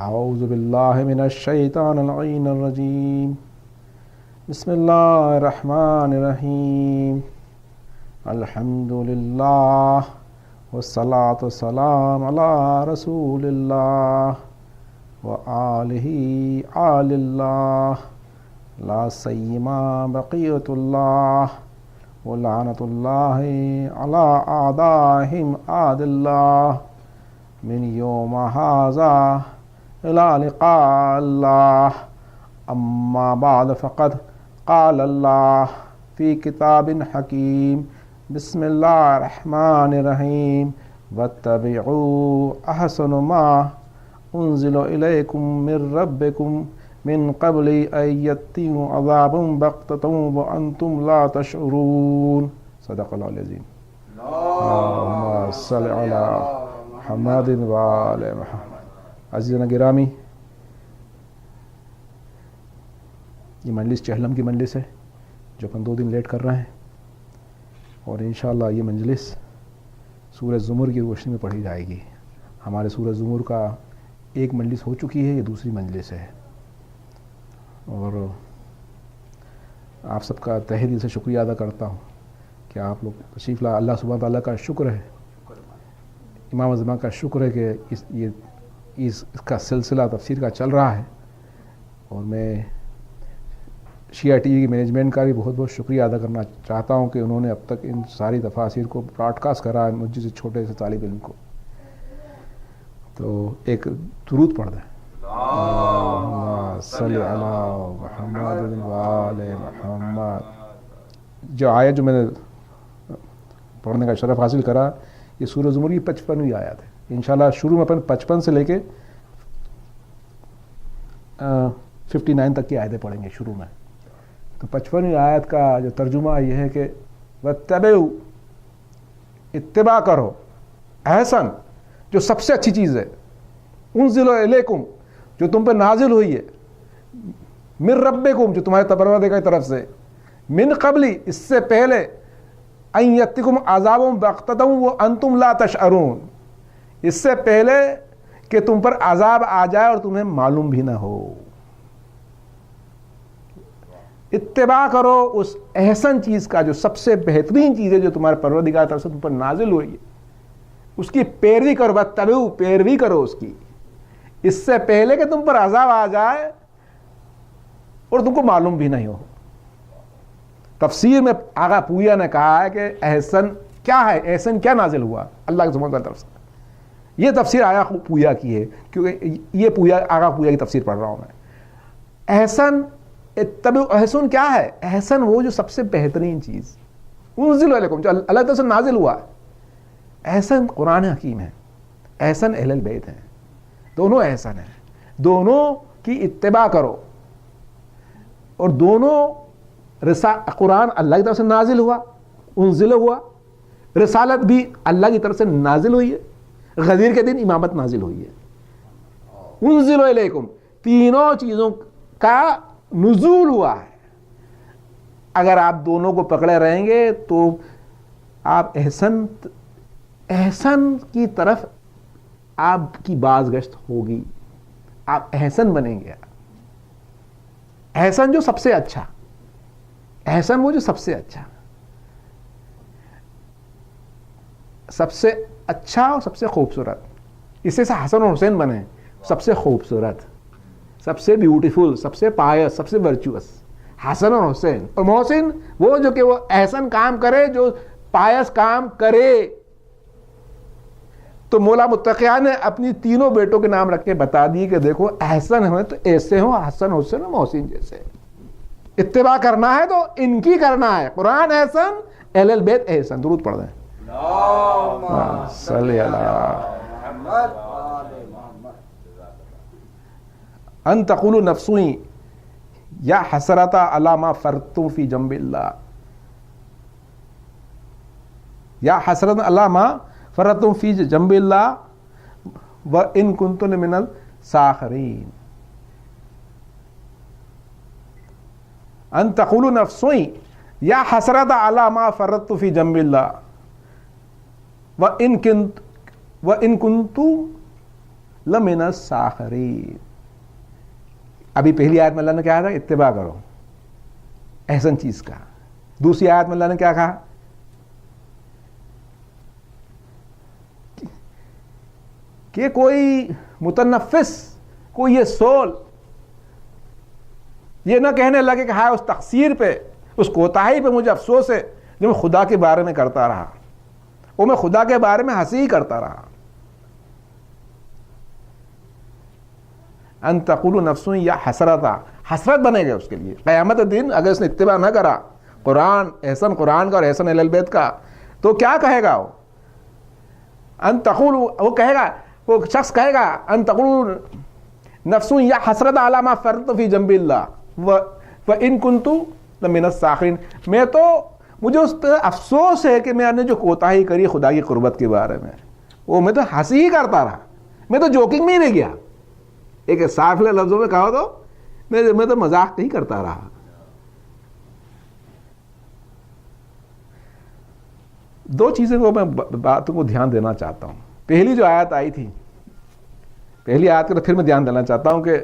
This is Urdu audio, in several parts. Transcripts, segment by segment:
اعوذ باللہ من الشیطان اللعین الرجیم بسم اللہ الرحمن الرحیم الحمدللہ والصلاة والسلام علی رسول اللہ وآلہ آل اللہ لا سیما بقیت اللہ ولعنت اللہ علی اعدائہم اعد اللہ من یوم ھذا الى لقاء اللہ اما بعد فقد قال اللہ فی کتاب حکیم بسم اللہ الرحمن الرحیم واتبعوا احسن ما انزل الیکم من ربکم من قبل ان یأتیکم عذاب بغتۃ وانتم لا تشعرون صدق اللہ العظیم. اللہم صل علی محمد وآل محمد. عزیزان گرامی، یہ مجلس چہلم کی مجلس ہے جو اپن 2 دن لیٹ کر رہے ہیں، اور انشاءاللہ یہ مجلس سورہ زمر کی روشنی میں پڑھی جائے گی. ہمارے سورہ زمر کا ایک مجلس ہو چکی ہے، یہ دوسری مجلس ہے، اور آپ سب کا تہہ دل سے شکریہ ادا کرتا ہوں کہ آپ لوگ تشریف لائے. اللہ سبحانہ تعالیٰ کا شکر ہے، امام اعظم کا شکر ہے کہ اس کا سلسلہ تفسیر کا چل رہا ہے، اور میں شیعہ ٹی وی کی مینجمنٹ کا بھی بہت بہت شکریہ ادا کرنا چاہتا ہوں کہ انہوں نے اب تک ان ساری تفاسیر کو براڈ کاسٹ کرا ہے مجھ جیسے چھوٹے سے طالب علم کو. تو ایک درود پڑھ دیں. اللہم صلی علی محمد وآل محمد. جو آیت جو میں نے پڑھنے کا شرف حاصل کرا، یہ سورہ زمر کی 55ویں آیت ہے. انشاءاللہ شروع میں اپن 55 سے لے کے 59 تک کی آیتیں پڑھیں گے شروع میں. تو 55ویں آیت کا جو ترجمہ یہ ہے کہ واتبعوا، اتباع کرو، احسن، جو سب سے اچھی چیز ہے، انزل الیکم، جو تم پہ نازل ہوئی ہے، من ربکم، جو تمہارے پروردگار کی طرف سے، من قبلی، اس سے پہلے، ان یأتیکم عذاب بغتۃ وانتم لا تشعرون، اس سے پہلے کہ تم پر عذاب آ جائے اور تمہیں معلوم بھی نہ ہو. اتباع کرو اس احسن چیز کا، جو سب سے بہترین چیز ہے جو تمہارے پروردگار کی طرف سے تم پر نازل ہوئی ہے، اس کی پیروی کرو. واتبعوا، پیروی کرو اس کی، اس سے پہلے کہ تم پر عذاب آ جائے اور تم کو معلوم بھی نہیں ہو. تفسیر میں آغا پویا نے کہا ہے کہ احسن کیا ہے، احسن کیا نازل ہوا اللہ کے سبحانہ کی طرف سے. یہ تفسیر آغا پویا کی ہے، کیونکہ یہ آغا پویا کی تفسیر پڑھ رہا ہوں میں. احسن، اتبعوا، احسن کیا ہے؟ احسن وہ جو سب سے بہترین چیز، انزل علیکم، جو اللہ تعالیٰ سے نازل ہوا. احسن قرآن حکیم ہے، احسن اہل البیت ہیں، دونوں احسن ہیں. دونوں کی اتباع کرو، اور دونوں قرآن اللہ کی طرف سے نازل ہوا، انزل ہوا، رسالت بھی اللہ کی طرف سے نازل ہوئی ہے، غدیر کے دن امامت نازل ہوئی ہے. انزل الیکم، تینوں چیزوں کا نزول ہوا ہے. اگر آپ دونوں کو پکڑے رہیں گے تو آپ احسن کی طرف آپ کی بازگشت ہوگی، آپ احسن بنیں گے. احسن جو سب سے اچھا، احسن وہ جو سب سے اچھا، سب سے اچھا اور سب سے خوبصورت. اس سے حسن اور حسین بنے، سب سے خوبصورت، سب سے بیوٹیفل، سب سے پائس، سب سے ورچوس، حسن اور حسین. اور محسن وہ جو کہ وہ احسن کام کرے، جو پائس کام کرے. تو مولا متقیہ نے اپنی تینوں بیٹوں کے نام رکھ کے بتا دیے کہ دیکھو احسن ہوئے تو ایسے ہو، حسن حسین اور محسن جیسے. اتباع کرنا ہے تو ان کی کرنا ہے. قرآن احسن، اہل البیت احسن. درود پڑھ دیں. اللہم صلی علی محمد. ان تقولوا نفسي یا حسرۃ علی ما فرطت فی جنب اللہ، یا حسرۃ علی ما فرطتم فی جنب اللہ وان کنتم من الساخرین. ان تقولوا نفسي یا حسرۃ علی ما فرطت فی جنب اللہ وان کنت لمن الساخرین. ابھی پہلی آیت میں اللہ نے کہا تھا اتباع کرو احسن چیز کا. دوسری آیت میں اللہ نے کیا کہا کہ کوئی متنفس، کوئی یہ سول یہ نہ کہنے لگے کہ ہائے اس تقصیر پہ، اس کوتاہی پہ مجھے افسوس ہے جو میں خدا کے بارے میں کرتا رہا، وہ میں خدا کے بارے میں ہنسی ہی کرتا رہا. ان تقول نفس یا حسرتا، حسرت بنے گا اس کے لیے قیامت دن اگر اس نے اتباع نہ کرا قرآن کا اور احسن اہل البیت کا. تو کیا کہے گا وہ؟ ان تقول، وہ کہے گا، وہ شخص کہے گا ان تقول نفس یا حسرت علی ما فرطت فی جنب اللہ وان کنت لمن الساخرین. مجھے اس پہ افسوس ہے کہ میں نے جو کوتاہی کری خدا کی قربت کے بارے میں، وہ میں تو ہنسی ہی کرتا رہا، میں تو جوکنگ میں ہی رہ گیا. ایک صاف لفظوں میں کہا تو میں تو مذاق نہیں کرتا رہا. دو چیزیں کو میں باتوں کو دھیان دینا چاہتا ہوں. پہلی جو آیت آئی تھی، پہلی آیت کا پھر میں دھیان دینا چاہتا ہوں کہ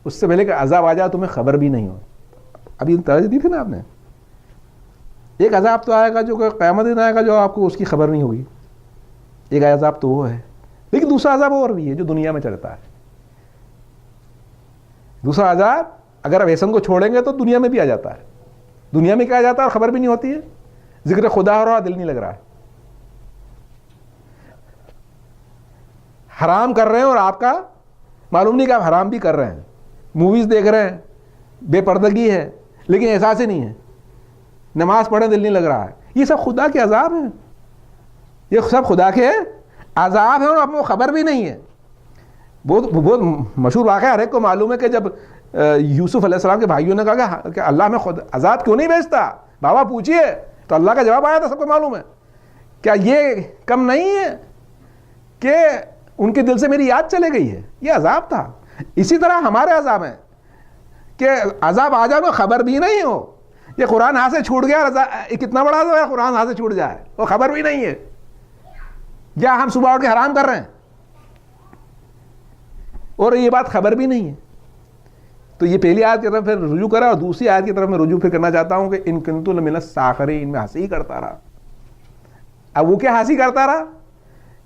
اس سے پہلے کہ عذاب آ جائے تمہیں خبر بھی نہیں ہو. ابھی توجہ دی تھی نا آپ نے. ایک عذاب تو آئے گا جو کہ قیامت دن آئے گا جو آپ کو اس کی خبر نہیں ہوگی. ایک عذاب تو وہ ہے، لیکن دوسرا عذاب اور بھی ہے جو دنیا میں چلتا ہے. دوسرا عذاب اگر آپ احسن کو چھوڑیں گے تو دنیا میں بھی آ جاتا ہے. دنیا میں کیا آ جاتا ہے اور خبر بھی نہیں ہوتی ہے. ذکر خدا ہو رہا، دل نہیں لگ رہا ہے. حرام کر رہے ہیں اور آپ کا معلوم نہیں کہ آپ حرام بھی کر رہے ہیں. موویز دیکھ رہے ہیں، بے پردگی ہے لیکن احساس ہی نہیں ہے. نماز پڑھیں دل نہیں لگ رہا ہے. یہ سب خدا کے عذاب ہیں، یہ سب خدا کے عذاب ہیں اور آپ کو خبر بھی نہیں ہے. بہت مشہور واقعہ ہر ایک کو معلوم ہے کہ جب یوسف علیہ السلام کے بھائیوں نے کہا کہ اللہ میں خود عذاب کیوں نہیں بھیجتا، بابا پوچھیے، تو اللہ کا جواب آیا تھا، سب کو معلوم ہے. کیا یہ کم نہیں ہے کہ ان کے دل سے میری یاد چلے گئی ہے؟ یہ عذاب تھا. اسی طرح ہمارے عذاب ہیں کہ عذاب آ جائے تو خبر بھی نہیں ہو. یہ قرآن ہاتھ سے چھوٹ گیا، کتنا بڑا عذاب ہے قرآن ہاتھ سے چھوٹ جائے، وہ خبر بھی نہیں ہے. یا ہم صبح اٹھ کے حرام کر رہے ہیں اور یہ بات خبر بھی نہیں ہے. تو یہ پہلی آیت کی طرف پھر رجوع کرا، اور دوسری آیت کی طرف میں رجوع پھر کرنا چاہتا ہوں کہ ان کنتو لمن الساخرین میں ہنسی کرتا رہا. اب وہ کیا ہنسی کرتا رہا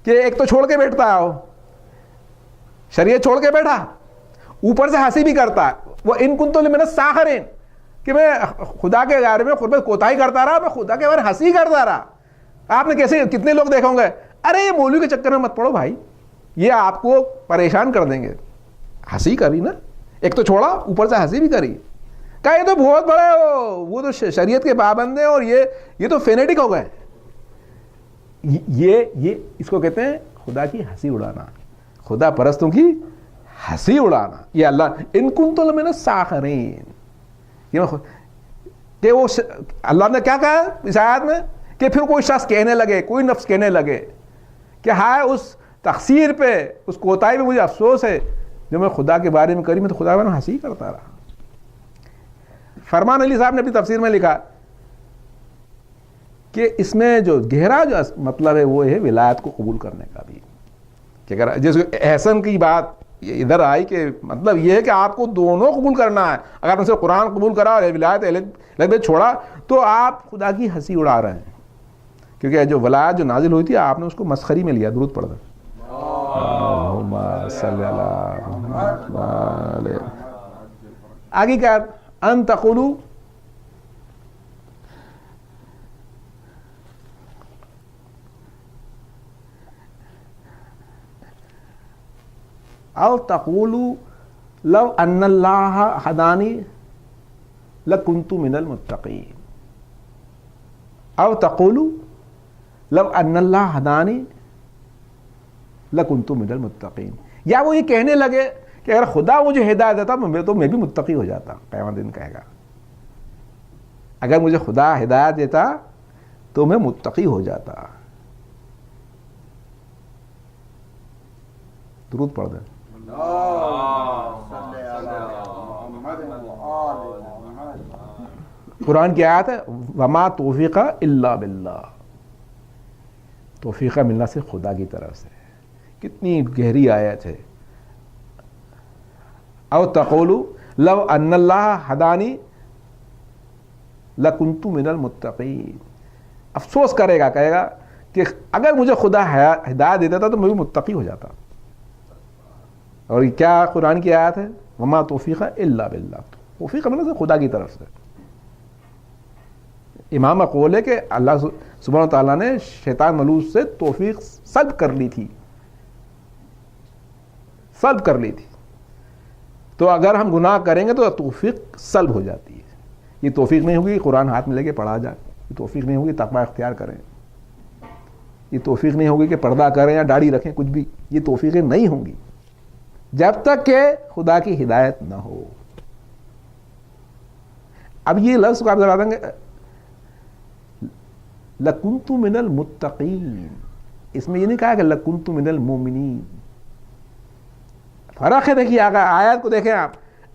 کہ ایک تو چھوڑ کے بیٹھتا ہے، شریعت چھوڑ کے بیٹھا، اوپر سے ہنسی بھی کرتا ہے. وہ ان کنتو لمن الساخرین کہ میں خدا کے بارے میں قربت کوتاہی کرتا رہا، میں خدا کے بارے میں ہنسی کرتا رہا. آپ نے کیسے کتنے لوگ دیکھیں گے، ارے یہ مولوی کے چکر میں مت پڑو بھائی، یہ آپ کو پریشان کر دیں گے. ہنسی کری نا، ایک تو چھوڑا اوپر سے ہنسی بھی کری. کہا یہ تو بہت بڑے وہ تو شریعت کے پابند ہیں اور یہ تو فینیٹک ہو گئے. یہ اس کو کہتے ہیں خدا کی ہنسی اڑانا، خدا پرستوں کی ہنسی اڑانا. یہ اللہ ان کنتم لمن الساخرین کہ وہ اللہ نے کیا کہا اس آیت میں کہ پھر کوئی شخص کہنے لگے، کوئی نفس کہنے لگے کہ ہائے اس تقصیر پہ، اس کوتاہی پہ مجھے افسوس ہے جو میں خدا کے بارے میں کری، میں تو خدا کے بارے میں ہنسی کرتا رہا. فرمان علی صاحب نے اپنی تفسیر میں لکھا کہ اس میں جو گہرا جو مطلب ہے وہ ہے ولایت کو قبول کرنے کا بھی. کہ اگر جس احسن کی بات ادھر آئی کہ مطلب یہ ہے کہ آپ کو دونوں قبول کرنا ہے. اگر آپ نے صرف قرآن قبول کرا اور ولایت اہل بیت چھوڑا تو آپ خدا کی ہنسی اڑا رہے ہیں. کیونکہ جو ولایت جو نازل ہوئی تھی آپ نے اس کو مسخری میں لیا. درود پڑھ دیں. آگے کیا ان تقولوا او تقولوا لو ان اللہ ہدانی لکنت من المتقین. او تقولوا لو ان اللہ ہدانی لکنت من المتقین. یا وہ یہ کہنے لگے کہ اگر خدا مجھے ہدایت دیتا تو میں بھی متقی ہو جاتا. قیامت دن کہے گا اگر مجھے خدا ہدایت دیتا تو میں متقی ہو جاتا. درود پڑھ دیں. قرآن کی آیت ہے وما توفیق الا باللہ. توفیق ملنا سے خدا کی طرف سے. کتنی گہری آیت ہے. او تقولوا لو ان اللہ ہدانی لکنت من المتقین. افسوس کرے گا, کہے گا کہ اگر مجھے خدا ہدایت دیتا تھا تو میں بھی متقی ہو جاتا. اور یہ کیا قرآن کی آیت ہے؟ وما توفیق الا باللہ. توفیق مطلب خدا کی طرف سے. امام قول ہے کہ اللہ سبحانہ تعالیٰ نے شیطان ملوث سے توفیق سلب کر لی تھی, سلب کر لی تھی. تو اگر ہم گناہ کریں گے تو توفیق سلب ہو جاتی ہے. یہ توفیق نہیں ہوگی قرآن ہاتھ میں لے کے پڑھا جائے, یہ توفیق نہیں ہوگی تقوی اختیار کریں, یہ توفیق نہیں ہوگی کہ پردہ کریں یا داڑھی رکھیں, کچھ بھی. یہ توفیقیں نہیں ہوں گی جب تک کہ خدا کی ہدایت نہ ہو. اب یہ لفظ کو آپ ذرا دیں گے, لکنت من المتقین, اس میں یہ نہیں کہا کہ لکنت من المومنین. فرق ہے. دیکھیے آیات کو دیکھیں آپ.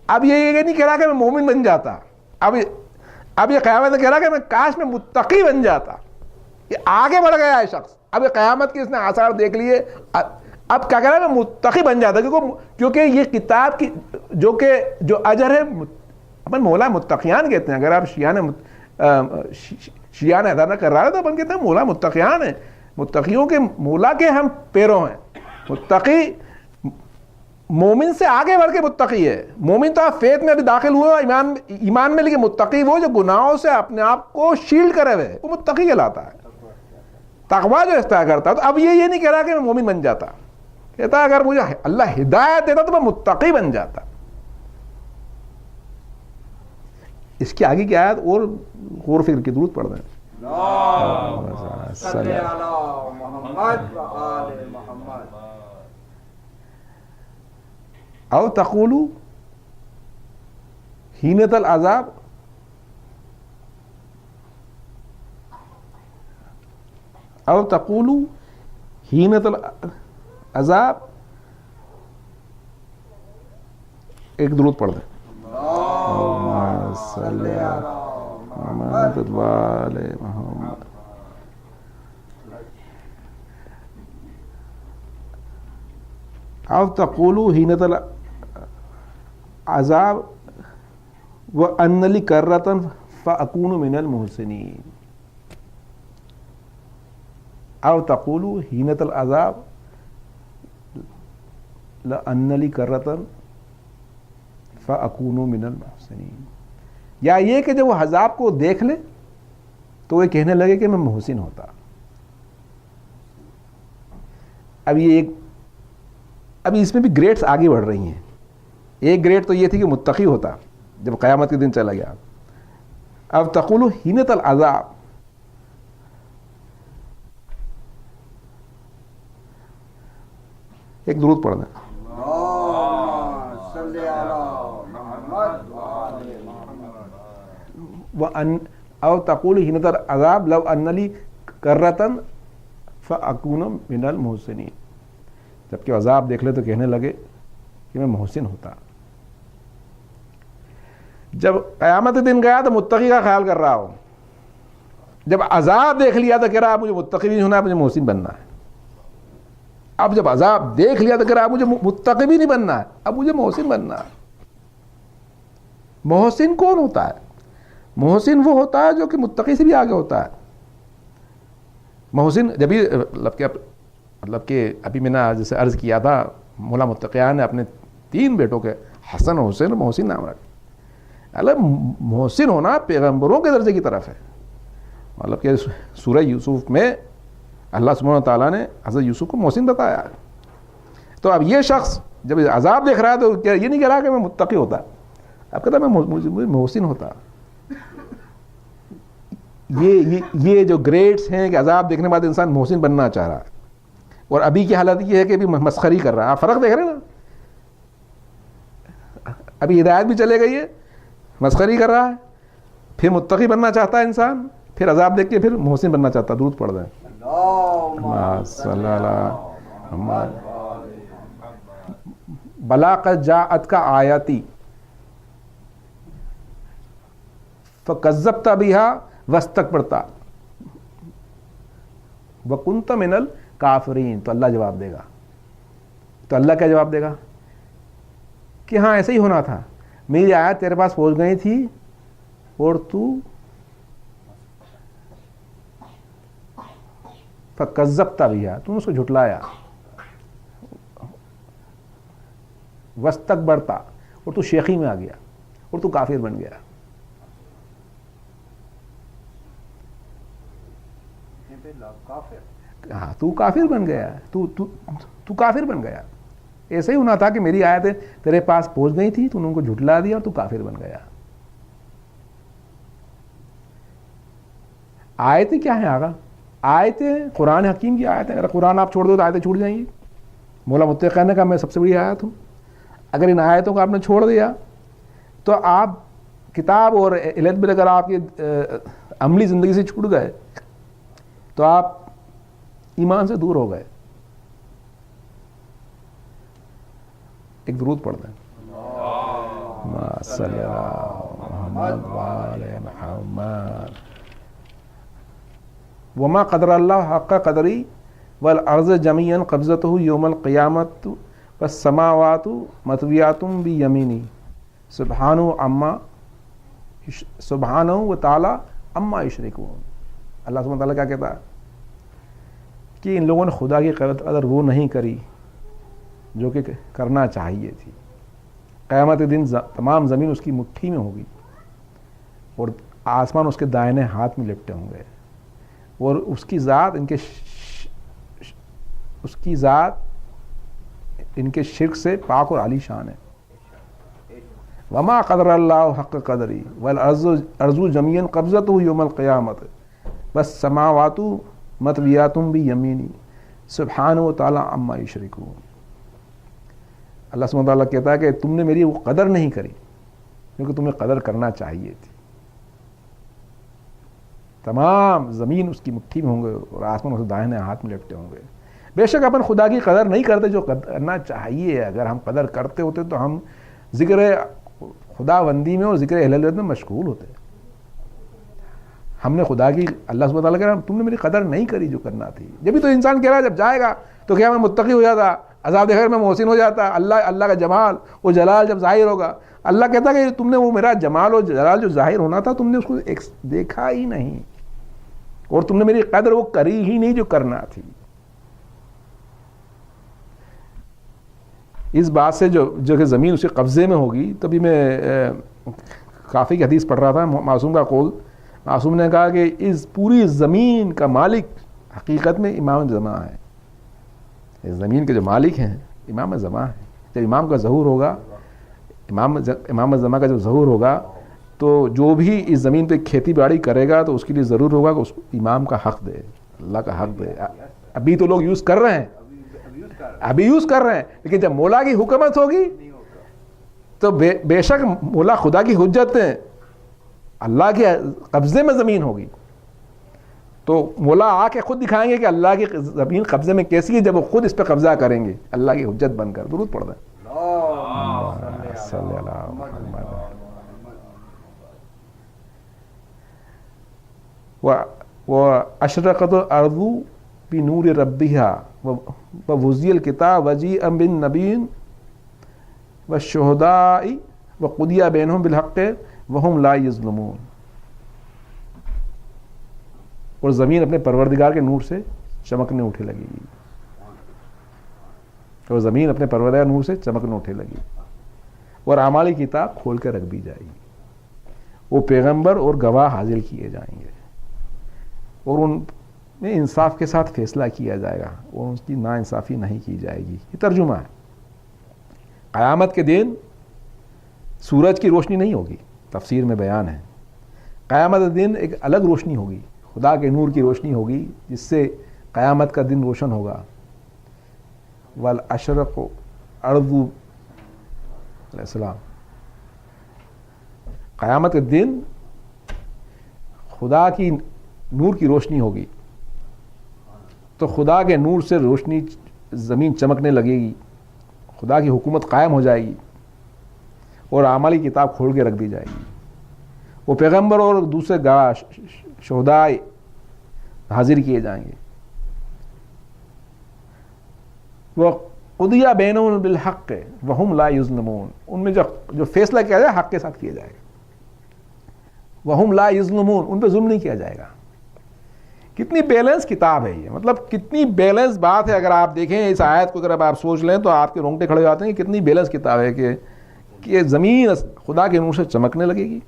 اب یہ نہیں کہہ رہا کہ میں مومن بن جاتا, اب یہ قیامت میں کہہ رہا کہ میں کاش میں متقی بن جاتا. یہ آگے بڑھ گیا ہے شخص. اب یہ قیامت کے اس نے آثار دیکھ لیے, اب کیا کہہ رہا ہے میں متقی بن جاتا, کیونکہ یہ کتاب کی جو اجر ہے اپن مولا متقیان کہتے ہیں. اگر آپ شیعہ نے ادا نہ کر رہا ہے تو اپن کہتے ہیں مولا متقیان ہے. متقیوں کے مولا کے ہم پیروں ہیں. متقی مومن سے آگے بڑھ کے متقی ہے. مومن تو آپ فیت میں ابھی داخل ہوئے ایمان میں, لیکن متقی وہ جو گناہوں سے اپنے آپ کو شیلڈ کرے ہوئے, وہ متقی کہلاتا ہے. تقویٰ جو اختیار کرتا ہے. تو اب یہ نہیں کہہ رہا کہ میں مومن بن جاتا, کہتا ہے اگر مجھے اللہ ہدایت دیتا تو میں متقی بن جاتا. اس کی آگے کی آیت اور غور فکر کی ضرورت پڑ رہا ہے. او تقولوا حینۃ العذاب او تقولوا حینۃ العذاب. ایک درود پڑھ دیں. او تقولوا حینۃ العذاب وان لی کرۃ فاکون من المحسنین. او تقولوا حینۃ العذاب لان لی کرۃ فاکون من المحسنین. یا یہ کہ جب وہ عذاب کو دیکھ لے تو وہ کہنے لگے کہ میں محسن ہوتا. اب اس میں بھی گریڈز آگے بڑھ رہی ہیں. ایک گریڈ تو یہ تھی کہ متقی ہوتا جب قیامت کے دن چلا گیا. اب تقولوا حینۃ العذاب, ایک درود پڑھ دیں. او تقول حینۃ العذاب لو ان لی کرۃ فاکون من المحسنین. جب کہ عذاب دیکھ لے تو کہنے لگے کہ میں محسن ہوتا. جب قیامت دن گیا تو متقی کا خیال کر رہا ہو, جب عذاب دیکھ لیا تو کہہ رہا مجھے متقی بھی نہیں ہونا, مجھے محسن بننا ہے. اب جب عذاب دیکھ لیا تو کہہ رہا مجھے متقی بھی نہیں بننا ہے, اب مجھے محسن بننا ہے. محسن کون ہوتا ہے؟ محسن وہ ہوتا ہے جو کہ متقی سے بھی آگے ہوتا ہے. محسن جب بھی مطلب کہ ابھی میں نے جیسے عرض کیا تھا, مولا متقیان نے اپنے 3 بیٹوں کے حسن و حسین محسن نام رکھا. محسن ہونا پیغمبروں کے درجے کی طرف ہے. مطلب کہ سورہ یوسف میں اللہ سبحانہ تعالیٰ نے حضرت یوسف کو محسن بتایا. تو اب یہ شخص جب عذاب دیکھ رہا ہے تو یہ نہیں کہہ رہا کہ میں متقی ہوتا, اب کہتا میں محسن ہوتا. یہ جو گریڈز ہیں کہ عذاب دیکھنے کے بعد انسان محسن بننا چاہ رہا ہے, اور ابھی کی حالت یہ ہے کہ ابھی مسخری کر رہا ہے. آپ فرق دیکھ رہے ہیں نا, ابھی ہدایت بھی چلے گئی ہے, مسخری کر رہا ہے, پھر متقی بننا چاہتا ہے انسان, پھر عذاب دیکھ کے پھر محسن بننا چاہتا ہے. درود پڑھ رہے ہیں. بلا قد جاءت کا آیاتی فکذبت بها واستکبرت وکنت من الکافرین. تو اللہ جواب دے گا تو اللہ کیا جواب دے گا کہ ہاں ایسا ہی ہونا تھا, میری آیت تیرے پاس پہنچ گئی تھی اور تو فکذبت بہا, تم اس کو جھٹلایا, واستکبرت, اور تو شیخی میں آ گیا اور تو کافر بن گیا. ہاں تو کافر بن گیا, تو کافر بن گیا. ایسا ہی ہونا تھا کہ میری آیتیں تیرے پاس پہنچ گئی تھی, تو نے ان کو جھٹلا دیا اور تو کافر بن گیا. آیتیں کیا ہیں آقا؟ آیتیں قرآن حکیم کی آیتیں. اگر قرآن آپ چھوڑ دو تو آیتیں چھوٹ جائیں گی. مولا متقی نے کہا میں سب سے بڑی آیت ہوں. اگر ان آیتوں کو آپ نے چھوڑ دیا تو آپ کتاب اور علم میں اگر آپ کی عملی زندگی سے چھوٹ گئے تو آپ ایمان سے دور ہو گئے. ایک درود پڑھ دیں. صلی اللہ محمد وعلی محمد. وما قدر اللہ حق قدری والارض جميعا قبضته یوم القیامت والسماوات مطویات بیمینی سبحانہ و تعالی عما یشرکون. اللہ سبحانہ تعالیٰ کیا کہتا ہے کہ ان لوگوں نے خدا کی قدر وہ نہیں کری جو کہ کرنا چاہیے تھی. قیامت دن تمام زمین اس کی مٹھی میں ہوگی اور آسمان اس کے دائنے ہاتھ میں لپٹے ہوں گے, اور اس کی ذات ان کے شرک سے پاک اور عالی شان ہے. وما قدر اللہ حق قدری والارض جميعا قبضته یوم القیامت والسماوات مطویات بیمینی سبحانہ و تعالی عما یشرکون. اللہ سبحانہ تعالیٰ کہتا ہے کہ تم نے میری وہ قدر نہیں کری کیونکہ تمہیں قدر کرنا چاہیے تھی. تمام زمین اس کی مٹھی میں ہوں گے اور آسمان اس دائنے ہاتھ میں لپٹے ہوں گے. بے شک اپن خدا کی قدر نہیں کرتے جو کرنا چاہیے. اگر ہم قدر کرتے ہوتے تو ہم ذکر خدا بندی میں اور ذکر اہل البیت میں مشغول ہوتے. ہم نے خدا کی, اللہ سبحانہ تعالیٰ کہہ رہا تم نے میری قدر نہیں کری جو کرنا تھی. جبھی تو انسان کہہ رہا ہے جب جائے گا تو کیا میں متقی ہو جاتا, عذاب خیر میں محسن ہو جاتا. اللہ کا جمال و جلال جب ظاہر ہوگا, اللہ کہتا کہ تم نے وہ میرا جمال و جلال جو ظاہر ہونا تھا تم نے اس کو دیکھا ہی نہیں اور تم نے میری قدر وہ کری ہی نہیں جو کرنا تھی. اس بات سے جو کہ زمین اس کے قبضے میں ہوگی, تبھی میں کافی کی حدیث پڑھ رہا تھا, معصوم کا قول. معصوم نے کہا کہ اس پوری زمین کا مالک حقیقت میں امام زمان ہے. اس زمین کے جو مالک ہیں امام زمان ہے. جب امام کا ظہور ہوگا, امام زمان کا جب ظہور ہوگا تو جو بھی اس زمین پہ کھیتی باڑی کرے گا تو اس کے لیے ضرور ہوگا کہ اس کو امام کا حق دے, اللہ کا حق دے. ابھی تو لوگ یوز کر رہے ہیں, لیکن جب مولا کی حکومت ہوگی تو بے شک مولا خدا کی حجت ہے, اللہ کے قبضے میں زمین ہوگی تو مولا آ کے خود دکھائیں گے کہ اللہ کی زمین قبضے میں کیسی ہے, جب وہ خود اس پہ قبضہ کریں گے اللہ کی حجت بن کر. درود پڑھ دیں. صلی اللہ محمد. واشرقت الارض بنور ربها ووزی الکتاب وجیء بالنبیین والشہداء وقضی بینہم بالحق وہم لا یظلمون. اور زمین اپنے پروردگار کے نور سے چمکنے اٹھے لگے گی, اور زمین اپنے پروردگار نور سے چمکنے اٹھے لگی اور اعمال کی کتاب کھول کے رکھ دی جائے گی. وہ پیغمبر اور گواہ حاضر کیے جائیں گے اور ان میں انصاف کے ساتھ فیصلہ کیا جائے گا اور اس کی ناانصافی نہیں کی جائے گی. یہ ترجمہ ہے. قیامت کے دن سورج کی روشنی نہیں ہوگی, تفسیر میں بیان ہے. قیامت کے دن ایک الگ روشنی ہوگی, خدا کے نور کی روشنی ہوگی جس سے قیامت کا دن روشن ہوگا. والاشرق ارض علیہ السلام, قیامت کے دن خدا کی نور کی روشنی ہوگی تو خدا کے نور سے روشنی زمین چمکنے لگے گی, خدا کی حکومت قائم ہو جائے گی اور اعمال کی کتاب کھول کے رکھ دی جائے گی. وہ پیغمبر اور دوسرے گواہ شہداء حاضر کیے جائیں گے. وہ قضی بینہم بالحق وہم لا یظلمون، ان میں جو فیصلہ کیا جائے حق کے ساتھ کیا جائے گا، وہم لا یظلمون، ان پہ ظلم نہیں کیا جائے گا۔ کتنی بیلنس کتاب ہے یہ، مطلب کتنی بیلنس بات ہے۔ اگر آپ دیکھیں اس آیت کو، اگر آپ سوچ لیں تو آپ کے رونگٹے کھڑے ہو جاتے ہیں کہ کتنی بیلنس کتاب ہے کہ زمین خدا کے نور سے چمکنے لگے گی،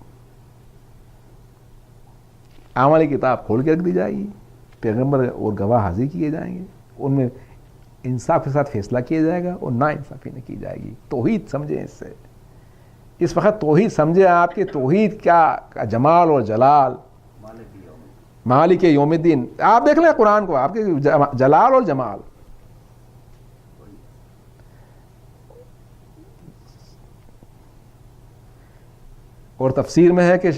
اعمال کی کتاب کھول کے رکھ دی جائے گی، پیغمبر اور گواہ حاضر کیے جائیں گے، ان میں انصاف کے ساتھ فیصلہ کیا جائے گا اور نا انصافی نہیں کی جائے گی۔ توحید سمجھیں، اس سے اس وقت توحید سمجھیں آپ کے توحید کیا جمال اور جلال، مالک یوم الدین۔ آپ دیکھ لیں قرآن کو، آپ کے جلال اور جمال۔ اور تفسیر میں ہے کہ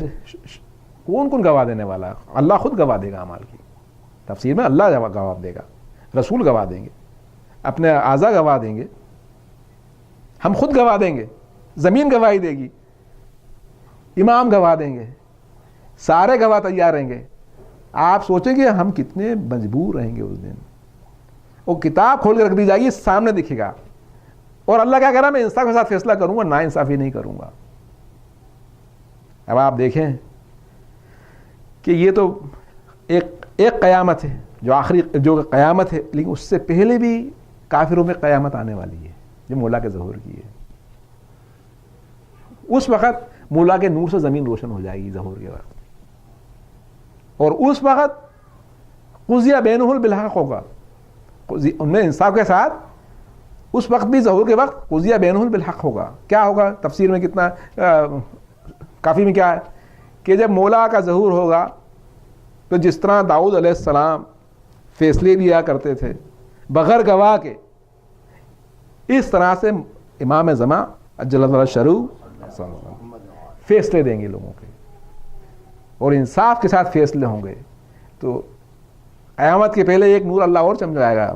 کون کون گواہ دینے والا ہے؟ اللہ خود گواہ دے گا اعمال کی۔ تفسیر میں اللہ گواہ دے گا، رسول گواہ دیں گے، اپنے اعضاء گواہ دیں گے، ہم خود گواہ دیں گے، زمین گواہی دے گی، امام گواہ دیں گے، سارے گواہ تیار رہیں گے۔ آپ سوچیں گے ہم کتنے مجبور رہیں گے اس دن۔ وہ کتاب کھول کے رکھ دی جائے گی، سامنے دکھے گا، اور اللہ کیا کہہ رہا ہے؟ میں انصاف کے ساتھ فیصلہ کروں گا، نا انصافی نہیں کروں گا۔ اب آپ دیکھیں کہ یہ تو ایک قیامت ہے، جو آخری جو قیامت ہے، لیکن اس سے پہلے بھی کافروں میں قیامت آنے والی ہے جو مولا کے ظہور کی ہے۔ اس وقت مولا کے نور سے زمین روشن ہو جائے گی ظہور کے وقت، اور اس وقت قضی بینہم بالحق ہوگا، ان میں انصاف کے ساتھ اس وقت بھی ظہور کے وقت قضی بینہم بالحق ہوگا۔ کیا ہوگا؟ تفسیر میں کتنا کافی میں کیا ہے کہ جب مولا کا ظہور ہوگا تو جس طرح داؤد علیہ السلام فیصلے لیا کرتے تھے بغیر گواہ کے، اس طرح سے امام زمان اجل اللہ شروع فیصلے دیں گے لوگوں کے، اور انصاف کے ساتھ فیصلے ہوں گے۔ تو قیامت کے پہلے ایک نور اللہ اور چمکائے گا،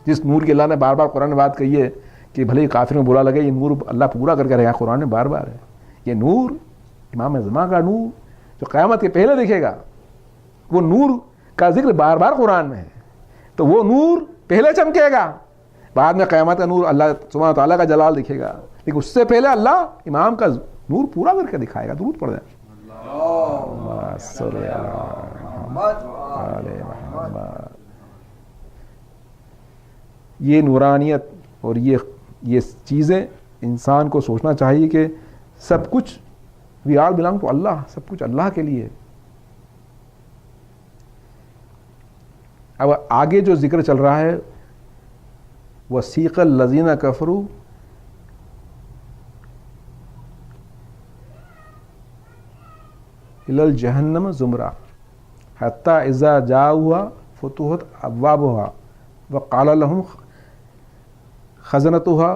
جس نور کی اللہ نے بار بار قرآن میں بات کہی ہے کہ بھلے کافر میں برا لگے، یہ نور اللہ پورا کر کے رہے گا، قرآن میں بار بار ہے۔ یہ نور امام زمان کا نور جو قیامت کے پہلے دکھے گا، وہ نور کا ذکر بار بار قرآن میں ہے، تو وہ نور پہلے چمکے گا، بعد میں قیامت کا نور اللہ سبحانہ تعالیٰ کا جلال دکھے گا، لیکن اس سے پہلے اللہ امام کا نور پورا کر کے دکھائے گا۔ درود پڑھ جائیں۔ یہ نورانیت اور یہ چیزیں انسان کو سوچنا چاہیے کہ سب کچھ وی آل بلانگ ٹو اللہ، سب کچھ اللہ کے لیے۔ اب آگے جو ذکر چل رہا ہے، وَسِیقَ الَّذِینَ کَفَرُوا إِلَى الْجَهَنَّمَ زُمْرًا حَتَّى إِذَا جَاءُوهَا فُتِحَتْ أَبْوَابُهَا وَقَالَ لَهُمْ خَزَنَتُهَا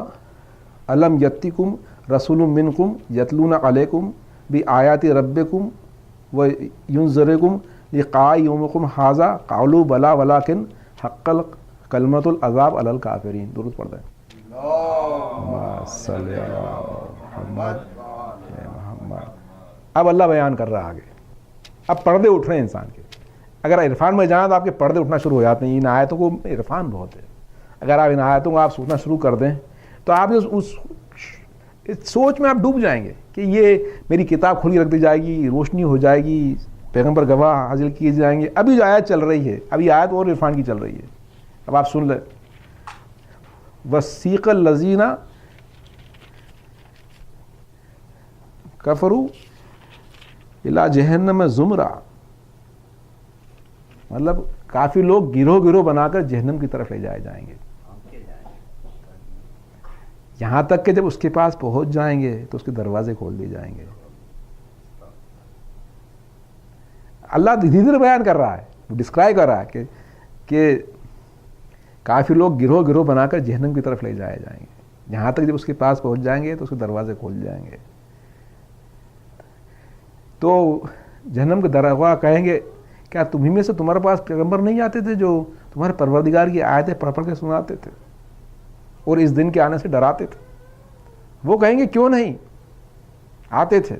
أَلَمْ يَأْتِكُمْ رَسُولٌ مِّنكُمْ يَتْلُونَ عَلَيْكُمْ بِآيَاتِ رَبِّكُمْ وَيُنذِرُكُمْ لِقَاءَ يَوْمِكُمْ هَٰذَا قَالُوا بَلَىٰ وَلَٰكِنْ حَقَّ کلمۃ العذاب علی الکافرین۔ درود پڑھتے ہیں۔ اللہم صلی علی محمد۔ اب اللہ بیان کر رہا ہے آگے، اب پردے اٹھ رہے ہیں انسان کے۔ اگر عرفان میں جائیں تو آپ کے پردے اٹھنا شروع ہو جاتے ہیں۔ ان آیتوں کو عرفان بہت ہے، اگر آپ ان آیتوں کو آپ سوچنا شروع کر دیں تو آپ اس سوچ میں آپ ڈوب جائیں گے کہ یہ میری کتاب کھلی رکھ دی جائے گی، روشنی ہو جائے گی، پیغمبر گواہ حاصل کیے جائیں گے۔ ابھی جو آیت چل رہی ہے، ابھی آیت اور عرفان کی چل رہی ہے، اب آپ سن لیں۔ وَسِیقَ الَّذِینَ کَفَرُوا إِلَىٰ جَهَنَّمَ زُمْرًا، مطلب کافی لوگ گروہ گروہ بنا کر جہنم کی طرف لے جائے جائیں گے، یہاں تک کہ جب اس کے پاس پہنچ جائیں گے تو اس کے دروازے کھول دیے جائیں گے۔ اللہ دھیرے دھیرے بیان کر رہا ہے، ڈسکرائب کر رہا ہے کہ کافی لوگ گروہ گروہ بنا کر جہنم کی طرف لے جائے جائیں گے، یہاں تک جب اس کے پاس پہنچ جائیں گے تو اس کے دروازے کھول جائیں گے۔ تو جہنم کے دروازہ کہیں گے کیا تمہیں میں سے تمہارے پاس پیغمبر نہیں آتے تھے جو تمہارے پروردگار کی آیتیں پڑھ پڑھ کے سناتے تھے اور اس دن کے آنے سے ڈراتے تھے؟ وہ کہیں گے کیوں نہیں آتے تھے،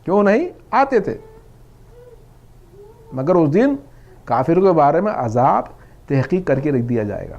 کیوں نہیں آتے تھے، مگر اس دن کافروں کے بارے میں عذاب تحقیق کر کے رکھ دیا جائے گا۔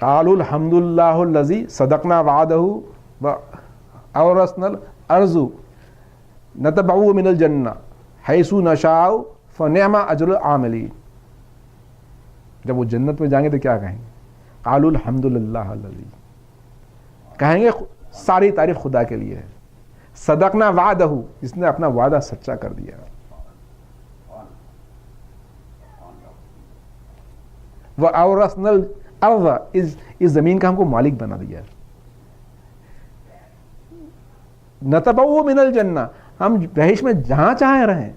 قالوا الحمد لله الذي صدقنا وعده وأورثنا الأرض نتبوأ من الجنة حيث نشاء فنعم أجر العاملين. جب وہ جنت میں جائیں گے تو کیا کہیں گے؟ قالوا الحمد للہ الذی، کہیں گے ساری تعریف خدا کے لیے ہے. صدقنا وعدہ، جس نے اپنا وعدہ سچا کر دیا. وَأَوْرَثْنَا الْأَرْضَ، اس زمین کا ہم کو مالک بنا دیا. نَتَبَوَّأُ مِنَ الْجَنَّةِ، ہم بہشت میں جہاں چاہیں رہیں.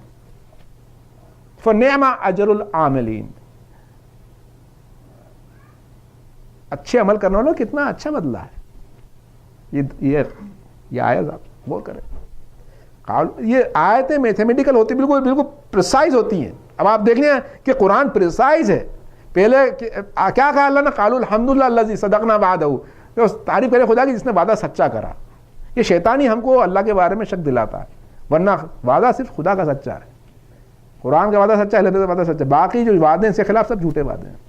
فَنِعْمَ أَجْرُ الْعَامِلِينَ، اچھے عمل کرنے والوں کتنا اچھا بدلہ ہے. یہ آیت آپ وہ کریں. یہ آیتیں میتھمیٹیکل ہوتی، بالکل پریسائز ہوتی ہیں. اب آپ دیکھ لیں کہ قرآن پریسائز ہے. پہلے کیا کہا اللہ نے؟ قالوا الحمدللہ الذی صدقنا وعدہ، تعریف کرے خدا کی جس نے وعدہ سچا کرا. یہ شیطانی ہم کو اللہ کے بارے میں شک دلاتا ہے، ورنہ وعدہ صرف خدا کا سچا ہے. قرآن کا وعدہ سچا ہے، اللہ کا وعدہ سچا ہے. باقی جو وعدے ہیں اس کے خلاف سب جھوٹے وعدے ہیں.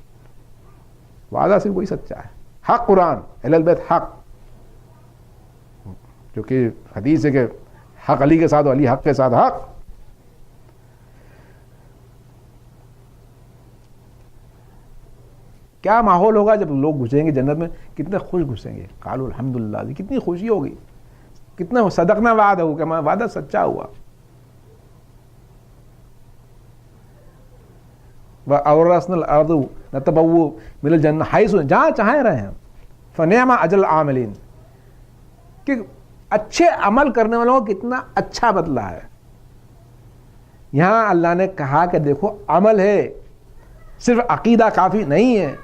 وعدہ صرف وہی سچا ہے. حق قرآن، اہل البیت حق، جو کہ حدیث ہے کہ حق علی کے ساتھ علی حق کے ساتھ حق. کیا ماحول ہوگا جب لوگ گھسیں گے جنت میں؟ کتنے خوش گھسیں گے. قالوا الحمدللہ، کتنی خوشی ہوگی، کتنا صدقنا وعدہ ہو کہ ہمارا وعدہ سچا ہوا. وَأَوْرَثْنَا الْأَرْضَ نَتَبَوَّأُ مِنَ الْجَنَّةِ حَيْثُ، جہاں چاہیں رہے ہیں. فَنِعْمَ أَجْرُ الْعَامِلِينَ، کہ اچھے عمل کرنے والوں کو کتنا اچھا بدلہ ہے. یہاں اللہ نے کہا کہ دیکھو عمل ہے، صرف عقیدہ کافی نہیں ہے،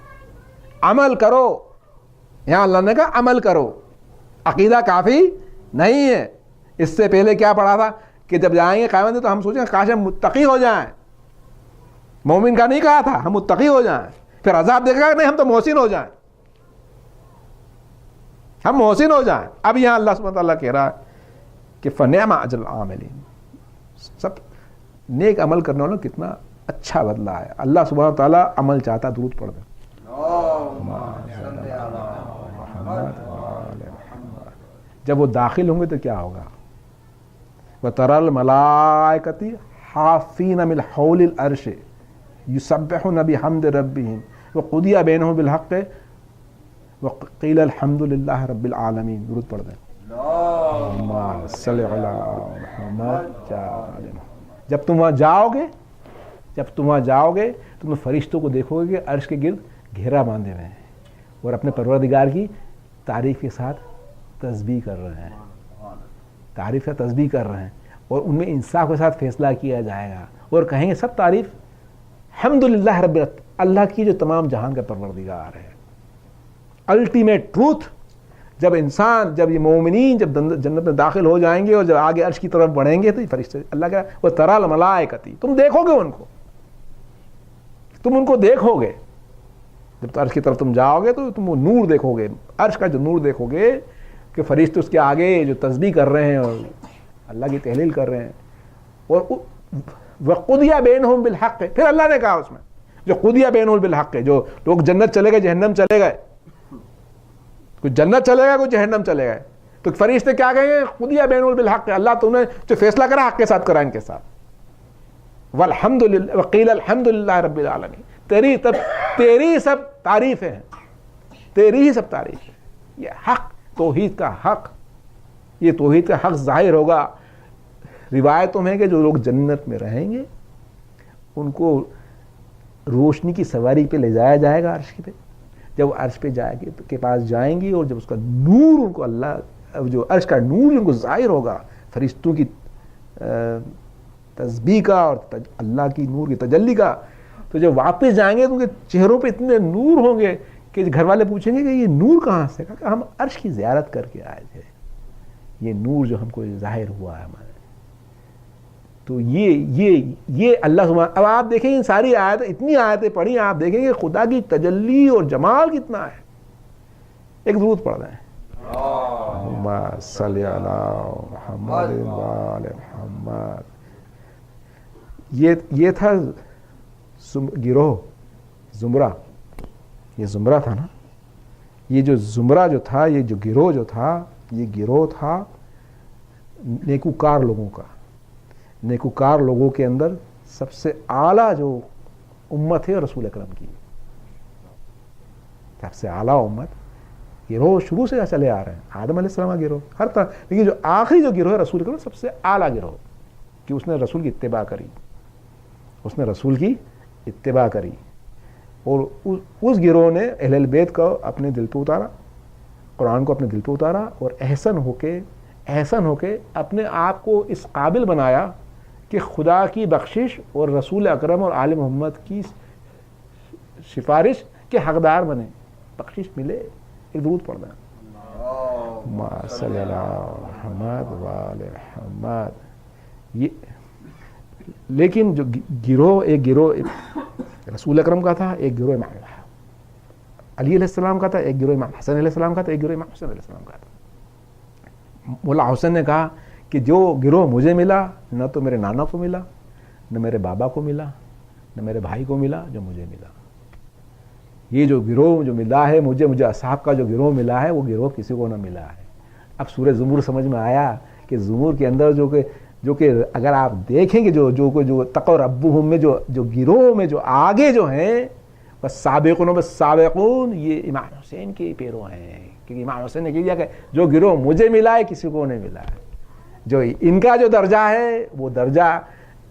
عمل کرو. یہاں اللہ نے کہا عمل کرو، عقیدہ کافی نہیں ہے. اس سے پہلے کیا پڑھا تھا کہ جب جائیں گے قیامت تو ہم سوچیں کاش ہم متقی ہو جائیں. مومن کا نہیں کہا تھا ہم متقی ہو جائیں. پھر عذاب دیکھا کہ نہیں ہم تو محسن ہو جائیں، ہم محسن ہو جائیں. اب یہاں اللہ سبحانہ وتعالیٰ کہہ رہا ہے کہ فنعم اجر العاملین، سب نیک عمل کرنے والوں کتنا اچھا بدلہ ہے. اللہ سبحانہ وتعالیٰ عمل چاہتا، درود پڑھ دیں. جب وہ داخل ہوں گے تو کیا ہوگا؟ وَتَرَى الْمَلَائِكَةَ حَافِّينَ مِنْ حَوْلِ الْعَرْشِ يُسَبِّحُونَ بِحَمْدِ رَبِّهِمْ وَقُضِيَ بَيْنَهُم بِالْحَقِّ وَقِيلَ الْحَمْدُ لِلَّهِ رَبِّ الْعَالَمِينَ. درود پڑھ دیں. اللہم صل علی محمد. جب تم وہاں جاؤ گے تم فرشتوں کو دیکھو گے کہ عرش کے گرد گھیرا باندھے ہوئے ہیں اور اپنے پروردگار کی تعریف کے ساتھ تسبیح کر رہے ہیں. تعریف کا تسبیح کر رہے ہیں اور ان میں انصاف کے ساتھ فیصلہ کیا جائے گا اور کہیں گے سب تعریف الحمدللہ رب اللہ کی جو تمام جہان کا پروردگار ہے. Ultimate truth. جب یہ مومنین جب جنت میں داخل ہو جائیں گے اور جب آگے عرش کی طرف بڑھیں گے تو یہ فرشتے اللہ کا وہ ترى الملائکۃ، تم دیکھو گے ان کو، تم ان کو دیکھو گے. جب عرش کی طرف تم جاؤ گے تو تم وہ نور دیکھو گے، عرش کا جو نور دیکھو گے کہ فرشتے اس کے آگے جو تسبیح کر رہے ہیں اور اللہ کی تحلیل کر رہے ہیں. اور وَقُضِيَ بَيْنَهُم بِالْحَقِّ، پھر اللہ نے کہا اس میں جو قُضِيَ بَيْنَهُم بِالْحَقِّ، جو لوگ جنت چلے گئے جہنم چلے گئے، کوئی جنت چلے گا کوئی جہنم چلے گئے، تو فرشتے کیا کہیں گے؟ قُضِيَ بَيْنَهُم بِالْحَقِّ، اللہ تم نے جو فیصلہ کرا حق کے ساتھ کرا ان کے ساتھ. وَالْحَمْدُ وَقِيلَ الْحَمْدُ لِلَّهِ رَبِّ الْعَالَمِينَ. تیری سب تعریفیں ہیں، تیری ہی سب تعریف ہے. یہ حق توحید کا حق، یہ توحید کا حق ظاہر ہوگا. روایتوں میں کہ جو لوگ جنت میں رہیں گے ان کو روشنی کی سواری پہ لے جایا جائے گا عرش پہ. جب عرش پہ کے پاس جائیں گی اور جب اس کا نور ان کو اللہ جو عرش کا نور ان کو ظاہر ہوگا فرشتوں کی تسبیح کا اور اللہ کی نور کی تجلی کا، تو جب واپس جائیں گے تو ان کے چہروں پہ اتنے نور ہوں گے کہ گھر والے پوچھیں گے کہ یہ نور کہاں سے؟ کہ ہم عرش کی زیارت کر کے آئے تھے، یہ نور جو ہم کو ظاہر ہوا ہے ہمارے. تو یہ اللہ سبحانہ. اب آپ دیکھیں گے ساری آیتیں، اتنی آیتیں پڑھی آپ دیکھیں گے خدا کی تجلی اور جمال کتنا ہے. ایک درود پڑھ رہے ہیں اللہم صلی علی محمد وآل محمد. یہ تھا گروہ زمرہ، یہ زمرہ تھا نا. یہ جو زمرہ جو تھا، یہ جو گروہ جو تھا، یہ گروہ تھا نیکوکار لوگوں کا. نیکوکار لوگوں کے اندر سب سے اعلیٰ جو امت ہے رسول اکرم کی، سب سے اعلیٰ امت. گروہ شروع سے چلے آ رہے ہیں، آدم علیہ السلام کا گروہ ہر طرح، لیکن جو آخری جو گروہ ہے رسول اکرم سب سے اعلیٰ گروہ، کہ اس نے رسول کی اتباع کری، اس نے رسول کی اتباع کری. اور اس گروہ نے اہل البیت کو اپنے دل پہ اتارا، قرآن کو اپنے دل پہ اتارا، اور احسن ہو کے اپنے آپ کو اس قابل بنایا کہ خدا کی بخشش اور رسول اکرم اور آل محمد کی سفارش کے حقدار بنے. بخشش ملے، ایک درود پڑھنا صلی اللہ محمد وآل محمد. یہ لیکن جو گروہ، ایک گروہ رسول اکرم کا تھا، ایک گروہ امام علی علیہ السلام کا تھا، ایک گروہ امام حسن علیہ السلام کا تھا، ایک گروہ امام حسن علیہ السلام کا تھا. مولا حسن نے کہا کہ جو گروہ مجھے ملا نہ تو میرے نانا کو ملا، نہ میرے بابا کو ملا، نہ میرے بھائی کو ملا جو مجھے ملا. یہ جو گروہ جو ملا ہے مجھے اصحاب کا جو گروہ ملا ہے، وہ گروہ کسی کو نہ ملا ہے. اب سورہ زمر سمجھ میں آیا کہ زمر کے اندر جو کہ اگر آپ دیکھیں کہ جو تقوا ربہم میں جو گروہ میں جو آگے جو ہیں بس سابقون، یہ امام حسین کے پیرو ہیں. کیونکہ امام حسین نے کہا کہ جو گروہ مجھے ملا ہے کسی کو نہیں ملا ہے. جو ان کا جو درجہ ہے وہ درجہ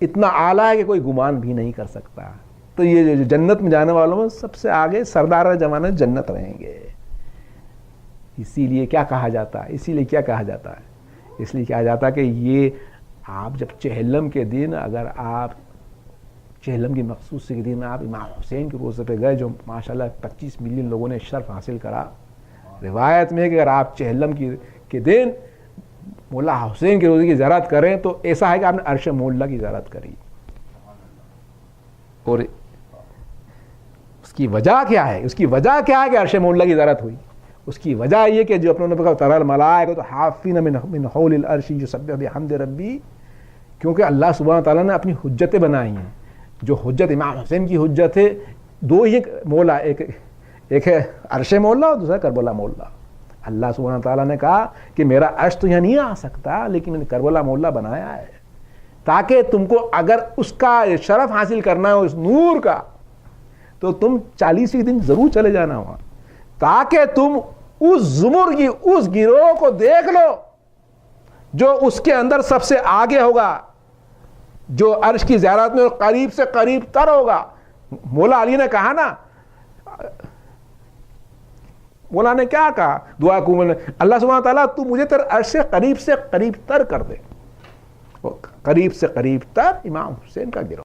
اتنا اعلیٰ ہے کہ کوئی گمان بھی نہیں کر سکتا. تو یہ جو جنت میں جانے والوں میں سب سے آگے سردار زمانہ جنت رہیں گے. اسی لیے کیا کہا جاتا ہے، اس لیے کہا جاتا ہے کہ یہ آپ جب چہلم کے دن، اگر آپ چہلم کی مخصوص کے دن آپ امام حسین کے روزے پہ گئے، جو ماشاءاللہ 25 ملین لوگوں نے شرف حاصل کرا. روایت میں کہ اگر آپ چہلم کے دن مولا حسین کے روزے کی زیارت کریں تو ایسا ہے کہ آپ نے عرش مولا کی زیارت کری. اور اس کی وجہ کیا ہے؟ کہ عرش مولا کی زیارت ہوئی. اس کی وجہ یہ کہ جو اپنے نے کہا ترى الملائکۃ حافین من حول العرش یسبحون بحمد ربی، کیونکہ اللہ سبحانہ تعالیٰ نے اپنی حجتیں بنائی ہیں. جو حجت امام حسین کی حجت ہے، دو ہی مولا، ایک ہے عرش مولا اور دوسرا کربلا مولا. اللہ سبحانہ تعالیٰ نے کہا کہ میرا عرش تو یہاں نہیں آ سکتا، لیکن میں نے کربلا مولا بنایا ہے تاکہ تم کو اگر اس کا شرف حاصل کرنا ہے اس نور کا تو تم 40ویں دن ضرور چلے جانا وہاں، تاکہ تم اس زمر کی اس گروہ کو دیکھ لو جو اس کے اندر سب سے آگے ہوگا، جو عرش کی زیارت میں قریب سے قریب تر ہوگا. مولا علی نے کہا نا، مولا نے کیا کہا دعا کو، اللہ سبحانہ تعالیٰ تو مجھے تیرے عرش سے قریب تر کر دے. قریب سے قریب تر امام حسین کا گروہ.